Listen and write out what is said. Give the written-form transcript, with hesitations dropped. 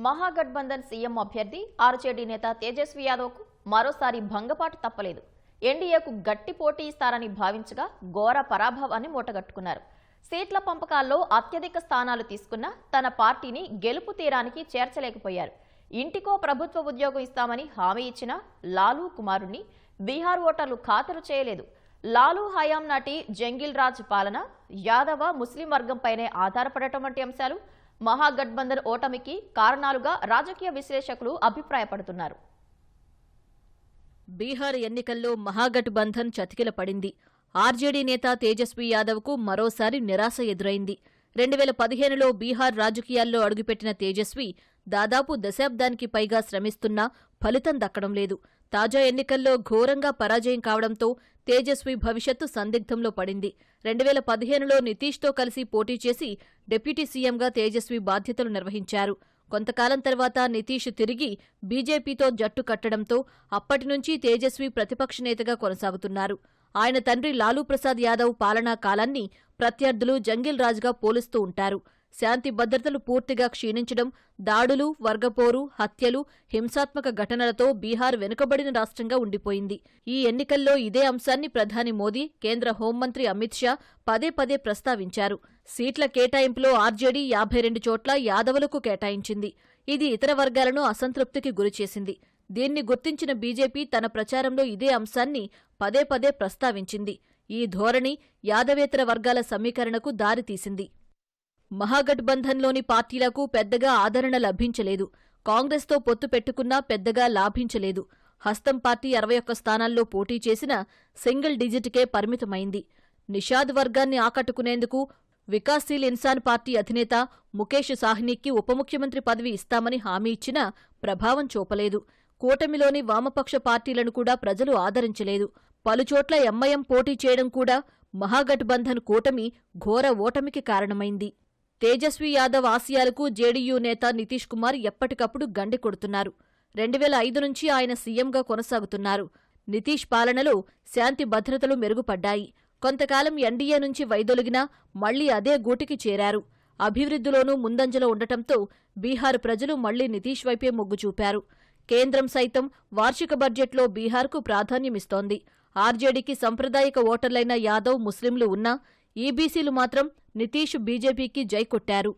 Mahagathbandhan CM అభ్యర్థి RJD నేత తేజస్వి యాదవ్కు మరోసారి భంగపాటు తప్పలేదు. ఎన్డీఏకు గట్టి పోటీ ఇస్తారని భావించగా ఘోర పరాభవాన్ని మూటగట్టుకున్నారు. సీట్ల పంపకాల్లో అత్యధిక స్థానాలు తీసుకున్న తన పార్టీని గెలుపు తీరానికి చేర్చలేకపోయారు. ఇంటికో ప్రభుత్వ ఉద్యోగం ఇస్తామని హామీ ఇచ్చిన లాలూ కుమారుణ్ణి బీహార్ ఓటర్లు ఖాతరు చేయలేదు. లాలూ హయాం నాటి జంగిల్ రాజ్ పాలన, యాదవ ముస్లిం వర్గంపైనే ఆధారపడటం వంటి అంశాలు మహాగఠబంధన్ ఓటమికి కారణాలుగా రాజకీయ విశ్లేషకులు అభిప్రాయపడుతున్నారు. బీహార్ ఎన్నికల్లో మహాగఠబంధన్ చతికిల పడింది. ఆర్జేడీ నేత తేజస్వి యాదవ్కు మరోసారి నిరాశ ఎదురైంది. 2015లో బీహార్ రాజకీయాల్లో అడుగుపెట్టిన తేజస్వి దాదాపు దశాబ్దానికి పైగా శ్రమిస్తున్నా ఫలితం దక్కడం లేదు. తాజా ఎన్నికల్లో ఘోరంగా పరాజయం కావడంతో తేజస్వి భవిష్యత్తు సందిగ్ధంలో పడింది. 2015లో నితీష్తో కలిసి పోటీ చేసి డిప్యూటీ సీఎంగా తేజస్వి బాధ్యతలు నిర్వహించారు. కొంతకాలం తర్వాత నితీష్ తిరిగి బీజేపీతో జట్టు కట్టడంతో అప్పటినుంచి తేజస్వి ప్రతిపక్ష నేతగా కొనసాగుతున్నారు. ఆయన తండ్రి లాలూ ప్రసాద్ యాదవ్ పాలనా కాలాన్ని ప్రత్యర్థులు జంగిల్ రాజ్గా పోలుస్తూ ఉంటారు. శాంతి భద్రతలు పూర్తిగా క్షీణించడం, దాడులు, వర్గపోరు, హత్యలు, హింసాత్మక ఘటనలతో బీహార్ వెనుకబడిన రాష్ట్రంగా ఉండిపోయింది. ఈ ఎన్నికల్లో ఇదే అంశాన్ని ప్రధాని మోదీ, కేంద్ర హోంమంత్రి అమిత్ షా పదే పదే ప్రస్తావించారు. సీట్ల కేటాయింపులో ఆర్జేడీ 52 చోట్ల యాదవులకు కేటాయించింది. ఇది ఇతర వర్గాలను అసంతృప్తికి గురిచేసింది. దీన్ని గుర్తించిన బీజేపీ తన ప్రచారంలో ఇదే అంశాన్ని పదే పదే ప్రస్తావించింది. ఈ ధోరణి యాదవేతర వర్గాల సమీకరణకు దారితీసింది. మహాగఠబంధన్లోని పార్టీలకు పెద్దగా ఆదరణ లభించలేదు. కాంగ్రెస్తో పొత్తు పెట్టుకున్నా పెద్దగా లాభించలేదు. హస్తం పార్టీ 61 స్థానాల్లో పోటీ చేసినా సింగిల్ డిజిట్కే పరిమితమైంది. నిషాద్ వర్గాన్ని ఆకట్టుకునేందుకు వికాస్శీల్ ఇన్సాన్ పార్టీ అధినేత ముఖేష్ సాహ్నికి ఉప ముఖ్యమంత్రి పదవి ఇస్తామని హామీ ఇచ్చినా ప్రభావం చూపలేదు. కూటమిలోని వామపక్ష పార్టీలను కూడా ప్రజలు ఆదరించలేదు. పలుచోట్ల ఎంఐఎం పోటీ చేయడం కూడా మహాగఠబంధన్ కూటమి ఘోర ఓటమికి కారణమైంది. తేజస్వి యాదవ్ ఆశయాలకు జేడీయూ నేత నితీష్ కుమార్ ఎప్పటికప్పుడు గండి కొడుతున్నారు. 2005 నుంచి ఆయన సీఎంగా కొనసాగుతున్నారు. నితీష్ పాలనలో శాంతి భద్రతలు మెరుగుపడ్డాయి. కొంతకాలం ఎన్డీఏ నుంచి వైదొలిగినా మళ్లీ అదే గూటికి చేరారు. అభివృద్ధిలోనూ ముందంజలో ఉండటంతో బీహార్ ప్రజలు మళ్లీ నితీష్ వైపే మొగ్గు చూపారు. కేంద్రం సైతం వార్షిక బడ్జెట్లో బీహార్కు ప్రాధాన్యమిస్తోంది. ఆర్జేడీకి సంప్రదాయక ఓటర్లైన యాదవ్, ముస్లింలు ఉన్నా ఈబీసీలు మాత్రం నితీష్, బీజేపీకి జై కొట్టారు.